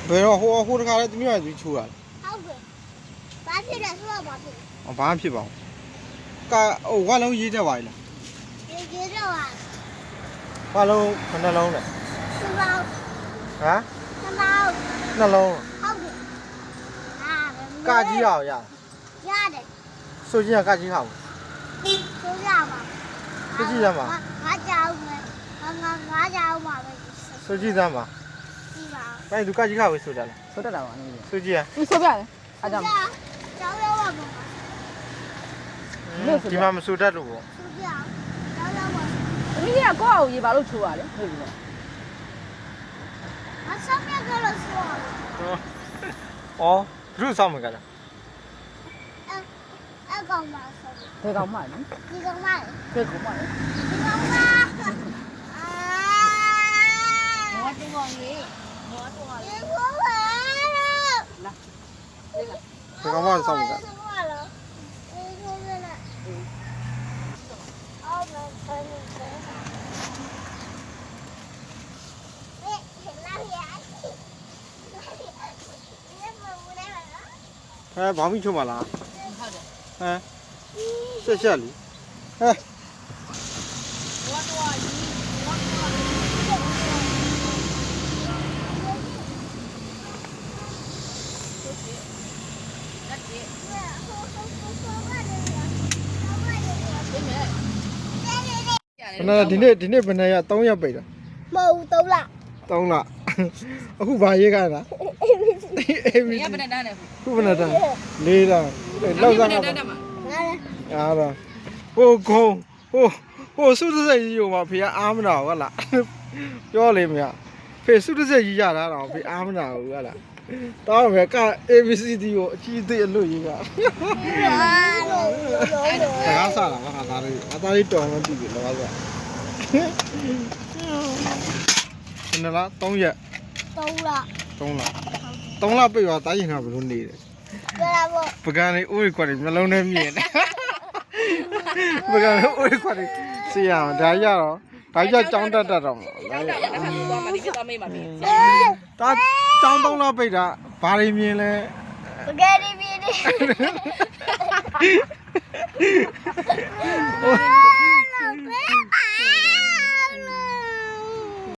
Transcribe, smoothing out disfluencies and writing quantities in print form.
ဘယ်တော့ဟိုတခါလဲသမီးကသူချိုးတာဟုတ်ကဲ့ဘာဖြစ်လဲဆိုတော့ဘာဖြစ်လဲဘာမှဖြစ်ပါဘူးကဟိုဝါလုံးရေးတတ်ပါလားရေးတော့ပါဝါလုံးခဏလုံးလဲနှစ်လုံးဟမ်နှစ်လုံးနှလုံးဟုတ်ကဲ့ကကြီးအောင်ရတယ်ဆိုကြီးကကြီးဟောင်းဆိုရပါဆိုကြီးရမှာငါကြောက်မယ်ငါကြောက်မှာပဲဆိုကြီးသမ်းပါကြည့်ပါဘယ်သူကကြီးခါဝေးဆိုတတ်လားဆိုတတ်တာပါနည်းဆိုကြီးရသူဆိုပြတယ်အားကြောင့်ကြောက်ရောပါဒီမှာမဆိုတတ်လို့ပေါ့ဆိုပြကြောက်ရောပါသမီးကကိုယ့်အောင်ရေးပါလို့ချိုးရလေဟုတ်ပြီနော်အဆောင်ရကလို့ဆိုအော်ဘုရုဆောင်မကလားအကောင်ပါဆိုဘယ်ကောင်မှလဲဒီကောင်ပါ ဘယ်ကောင်မှလဲဒီကောင်ပါမောတူကောင်ကြီးမောတူကောင်ဒီကောင်ပါလာဘယ်ကောင်မှဆောင်မကဘာမှချိုးမလားဟုတ်တယ်ဟမ်ဆက်လီဟဲ့ဒီနေ့ဘယ်နဲ့ရ3ရက်ပိတ်တာမဟုတ်3လ3လအခုဘာရေးကြတာအေးဘယ်နဲ့တန်းလဲခုဘယ်နဲ့တန်း4လလောက်စားမှာအားတော့ဟိုကုန်းဟိုစုတစက်ကြီးရောဖေကအားမနာဘူးဟလားပြောလေမရဖေစုတစက်ကြီးရတာတော့ဖေအားမနာဘူးဟလားတောင်းပဲက ABCD ကိုအကြီးအသေးအလွတ်ရေးကစကားဆလာပါငါသားလေးတော်မှပြီလောကစားနလား3ရက်3လ3လပြည့်သွားတားရင်ကဘယ်လိုနေတယ်ပကံလေးအိုးခွက်တွေမျိုးလုံးနဲ့မြင်တယ်ပကံလေးအိုးခွက်တွေစီရအောင်ဒါရတော့ဒါကြကြောင်းတက်တော့သွားမှဒီကတော့မေးမှာပြီဒါကြောင်း3လပိတ်တာဘာတွေမြင်လဲပကံတွေမြင်တယ်